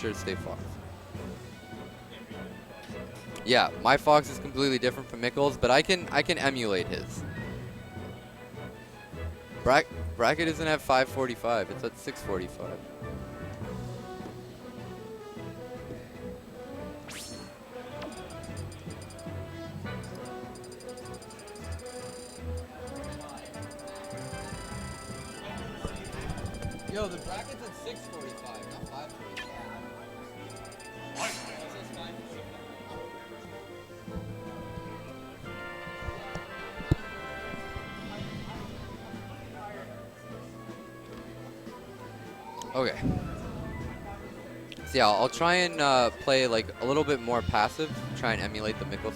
sure to stay Fox. Yeah, my Fox is completely different from Mickle's, but I can emulate his. Bracket isn't at 545, it's at 645. Yo, the bracket's at 645, not 545. Okay. So yeah, I'll try and play like a little bit more passive, try and emulate the Mickle.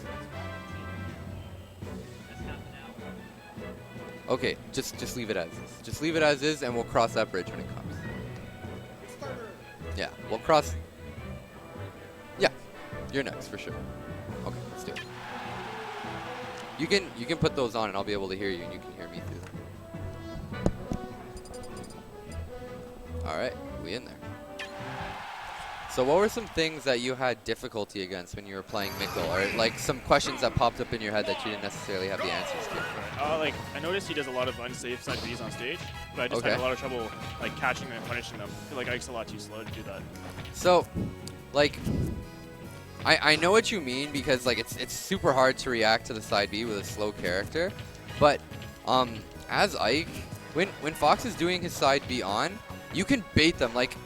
Okay, just leave it as is. Just leave it as is, and we'll cross that bridge when it comes. Yeah, we'll cross. Yeah, you're next for sure. Okay, let's do it. You can put those on, and I'll be able to hear you, and you can hear me through them. All right, we in there. So what were some things that you had difficulty against when you were playing Mickle, or like some questions that popped up in your head that you didn't necessarily have the answers to? Like I noticed he does a lot of unsafe side Bs on stage, but I just had a lot of trouble like catching them and punishing them. I feel like Ike's a lot too slow to do that. So, like, I know what you mean, because like it's super hard to react to the side B with a slow character, but as Ike, when Fox is doing his side B on, you can bait them like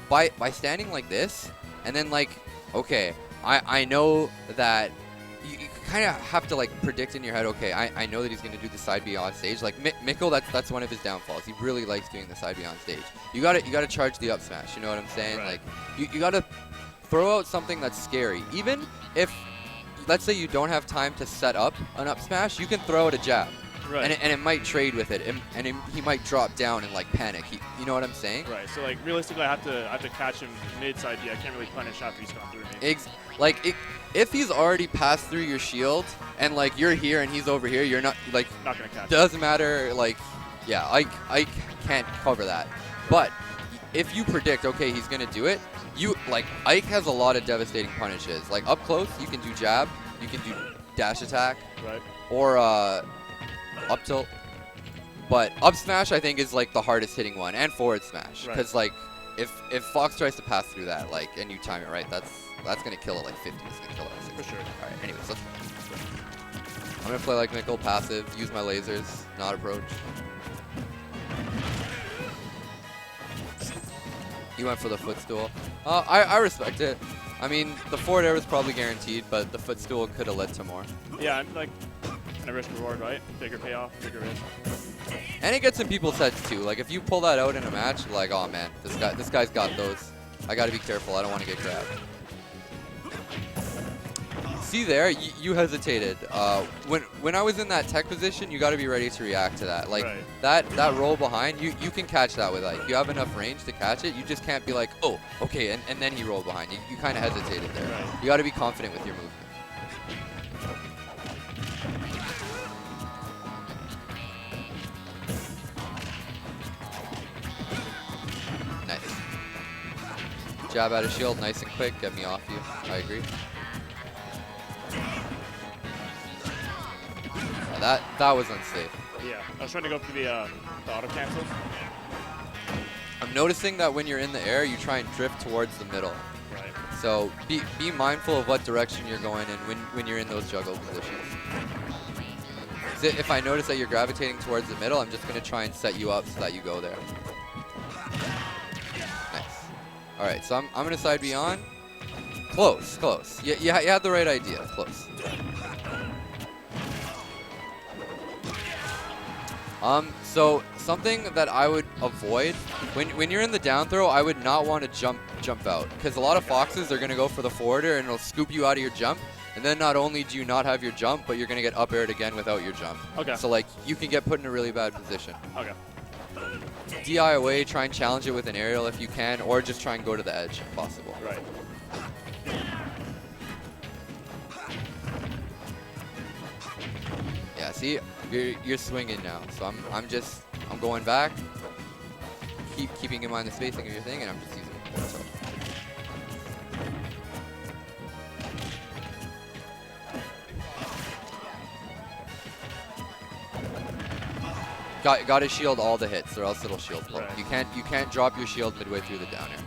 by standing like this, and then like, okay, I know that you kind of have to like predict in your head, okay, I know that he's going to do the side B on stage. Like Mickle, that's one of his downfalls. He really likes doing the side B on stage. You gotta charge the up smash. You know what I'm saying? Right. Like you gotta throw out something that's scary. Even if, let's say, you don't have time to set up an up smash, you can throw out a jab. Right. And it might trade with it, and he might drop down and like panic. You know what I'm saying? Right. So like realistically, I have to catch him mid side B. I can't really punish after he's gone through me. If he's already passed through your shield and like you're here and he's over here, you're not gonna catch. Doesn't matter. Like, yeah, I can't cover that. But if you predict, okay, he's gonna do it, Ike has a lot of devastating punishes. Like up close, you can do jab, you can do dash attack, right, or up tilt. But up smash, I think, is like the hardest hitting one, and forward smash, because like if Fox tries to pass through that, like, and you time it right, that's gonna kill it like 50. It's gonna kill it like 60. For sure. All right. Anyways, let's. I'm gonna play like Mickle, passive, use my lasers, not approach. He went for the footstool. I respect it. I mean, the forward air was probably guaranteed, but the footstool could have led to more. Yeah, like, kind of risk reward, right? Bigger payoff, bigger risk. And it gets in people's heads too. Like if you pull that out in a match, you're like, oh man, this guy's got those. I gotta be careful. I don't want to get grabbed. See there, you hesitated. When I was in that tech position, you got to be ready to react to that. Like that roll behind, you can catch that with Ike. You have enough range to catch it. You just can't be like, oh, okay, and then he rolled behind. You kind of hesitated there. Right. You got to be confident with your movement. Nice. Jab out of shield, nice and quick. Get me off you. I agree. That was unsafe. Yeah, I was trying to go for the auto cancel. I'm noticing that when you're in the air, you try and drift towards the middle. Right. So be mindful of what direction you're going in when you're in those juggle positions. If I notice that you're gravitating towards the middle, I'm just going to try and set you up so that you go there. Nice. All right, so I'm going to side B on. Close, close. You had the right idea. Close. So something that I would avoid when you're in the down throw, I would not want to jump out, because a lot of Foxes are going to go for the forwarder and it'll scoop you out of your jump, and then not only do you not have your jump, but you're going to get up aired again without your jump. Okay. So like you can get put in a really bad position. Okay. DI away, try and challenge it with an aerial if you can, or just try and go to the edge if possible. Right. Yeah, see, you're swinging now, so I'm going back, keeping in mind the spacing of your thing, and I'm just using it. So. got to shield all the hits, or else it'll shield pull. Right. You can't drop your shield midway through the down air.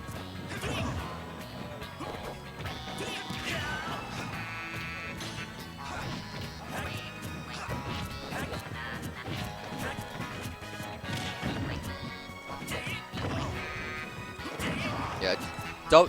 Yeah,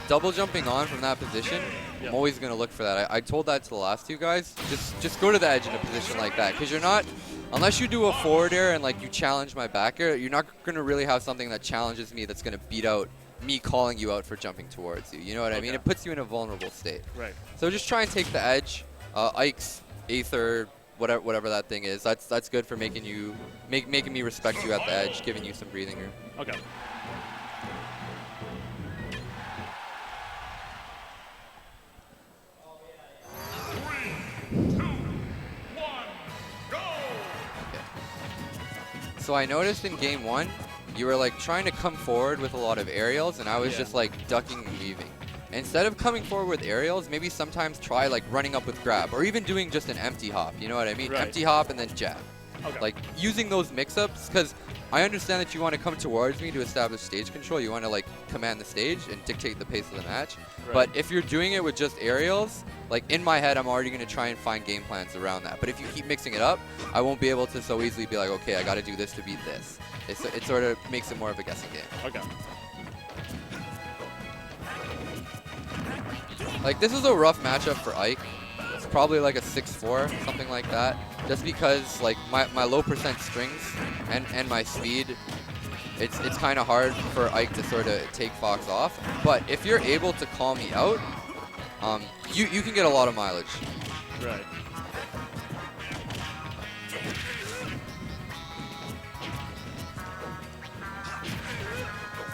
double jumping on from that position. Yep. I'm always gonna look for that. I told that to the last two guys. Just go to the edge in a position like that, because you're not, unless you do a forward air and like you challenge my back air, you're not gonna really have something that challenges me that's gonna beat out me calling you out for jumping towards you. You know what I mean? It puts you in a vulnerable state. Right. So just try and take the edge. Ike's Aether, whatever that thing is, that's good for making you making me respect you at the edge, giving you some breathing room. Okay. So I noticed in game 1, you were like trying to come forward with a lot of aerials, and I was just like ducking and weaving. Instead of coming forward with aerials, maybe sometimes try like running up with grab, or even doing just an empty hop. You know what I mean? Right. Empty hop and then jab. Okay. Like using those mix-ups, because I understand that you want to come towards me to establish stage control. You want to like command the stage and dictate the pace of the match. Right. But if you're doing it with just aerials, like in my head, I'm already going to try and find game plans around that. But if you keep mixing it up, I won't be able to so easily be like, okay, I got to do this to beat this. It sort of makes it more of a guessing game. Okay. Like this is a rough matchup for Ike. It's probably like a 6-4, something like that. Just because like my low percent strings and my speed, it's kind of hard for Ike to sort of take Fox off. But if you're able to call me out, you can get a lot of mileage. Right.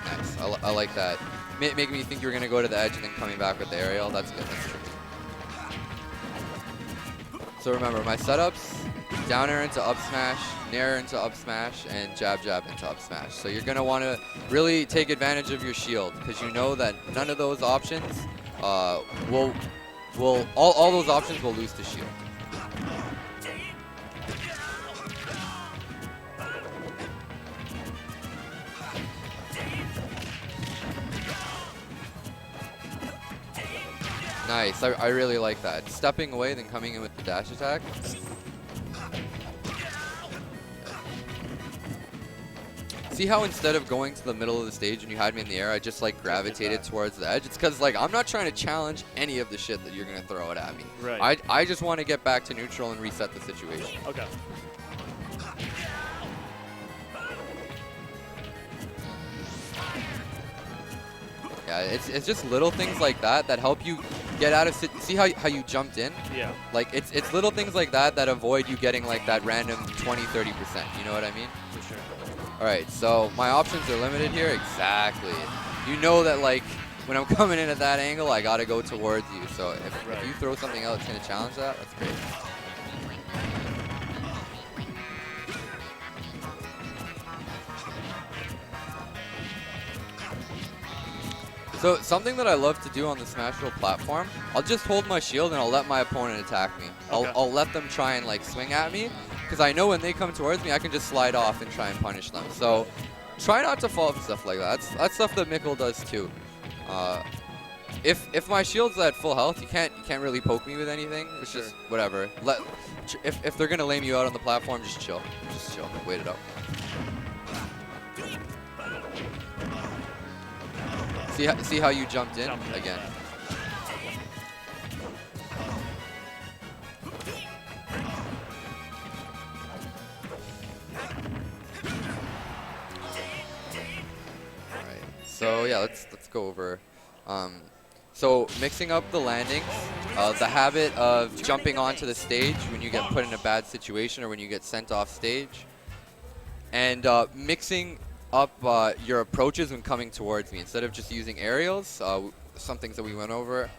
Nice. I like that. Making me think you were going to go to the edge and then coming back with the aerial. That's good. That's tricky. So remember, my setups, down air into up smash, nair into up smash, and jab jab into up smash. So you're going to want to really take advantage of your shield, because you know that none of those options all those options will lose to shield. Nice, I really like that. Stepping away, then coming in with the dash attack. See how instead of going to the middle of the stage when you had me in the air, I just like gravitated towards the edge? It's because like I'm not trying to challenge any of the shit that you're going to throw it at me. Right. I just want to get back to neutral and reset the situation. Okay. Yeah, it's just little things like that that help you get out of see how you jumped in? Yeah. Like it's little things like that that avoid you getting like that random 20-30%. You know what I mean? For sure. All right, so my options are limited here. Exactly. You know that like when I'm coming in at that angle, I gotta go towards you. So if you throw something else that's gonna challenge that, that's great. So something that I love to do on the Smash Roll platform, I'll just hold my shield and I'll let my opponent attack me. Okay. I'll let them try and like swing at me, because I know when they come towards me, I can just slide off and try and punish them. So try not to fall for stuff like that. That's stuff that Mikkel does too. If my shield's at full health, you can't really poke me with anything. It's just whatever. If they're gonna lame you out on the platform, just chill. Just chill. Wait it out. See how you jumped in again. All right. So yeah, let's go over. So mixing up the landings, the habit of jumping onto the stage when you get put in a bad situation or when you get sent off stage, and mixing up your approaches when coming towards me. Instead of just using aerials, some things that we went over,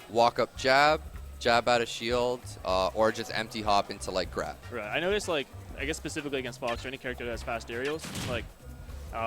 walk up jab out of shield, or just empty hop into like grab. Right. I noticed like, I guess specifically against Fox or any character that has fast aerials, like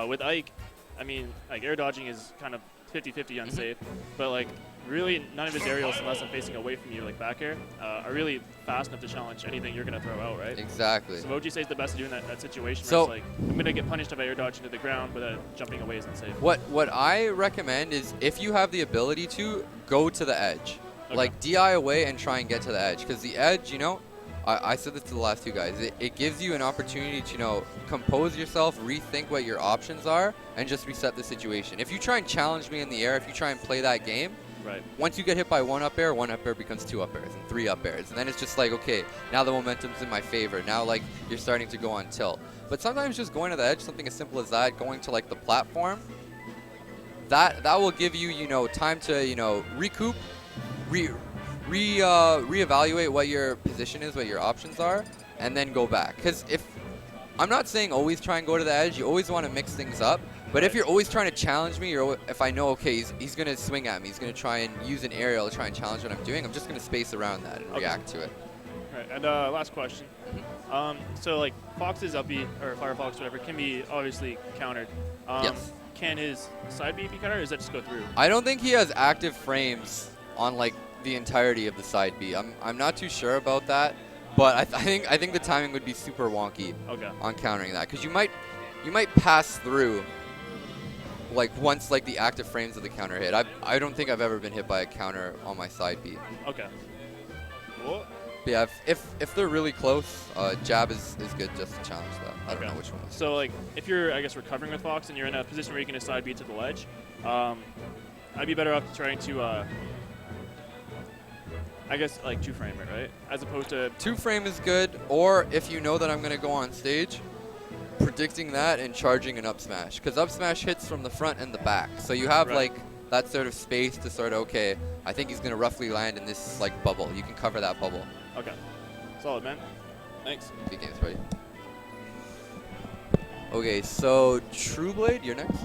with Ike, I mean, like air dodging is kind of 50-50 unsafe, but like really none of his aerials, unless I'm facing away from you, like back air, are really fast enough to challenge anything you're going to throw out, right? Exactly. So what would you say is the best to do in that situation so, where it's like, I'm going to get punished if I air dodge into the ground, but jumping away is unsafe? What I recommend is if you have the ability to, go to the edge. Okay. Like, DI away and try and get to the edge. Because the edge, you know, I said this to the last two guys, it gives you an opportunity to, you know, compose yourself, rethink what your options are, and just reset the situation. If you try and challenge me in the air, if you try and play that game, right. Once you get hit by one up air becomes 2 up airs and 3 up airs. And then it's just like, okay, now the momentum's in my favor. Now, like, you're starting to go on tilt. But sometimes just going to the edge, something as simple as that, going to, like, the platform, that will give you, you know, time to, you know, recoup, reevaluate what your position is, what your options are, and then go back. Because I'm not saying always try and go to the edge. You always want to mix things up. But if you're always trying to challenge me, or if I know, okay, he's going to swing at me, he's going to try and use an aerial to try and challenge what I'm doing, I'm just going to space around that and react to it. Right. And last question. So, like, Fox's up B, or Firefox, whatever, can be obviously countered. Yes. Can his side B be countered, or does that just go through? I don't think he has active frames on, like, the entirety of the side B. I'm not too sure about that, but I think the timing would be super wonky on countering that, because you might pass through, like, once, like, the active frames of the counter hit. I don't think I've ever been hit by a counter on my side B. Okay. Cool. But yeah, if they're really close, jab is good just to challenge that. I don't know which one. So, like, if you're, I guess, recovering with Fox and you're in a position where you can a side B to the ledge, I'd be better off trying to, I guess, like, 2-frame it, right? As opposed to... 2-frame is good, or if you know that I'm going to go on stage, predicting that and charging an up smash. Because up smash hits from the front and the back. So you have, like, that sort of space to sort of, okay, I think he's going to roughly land in this, like, bubble. You can cover that bubble. Okay. Solid, man. Thanks. Big game's ready. Okay, so True Blade, you're next.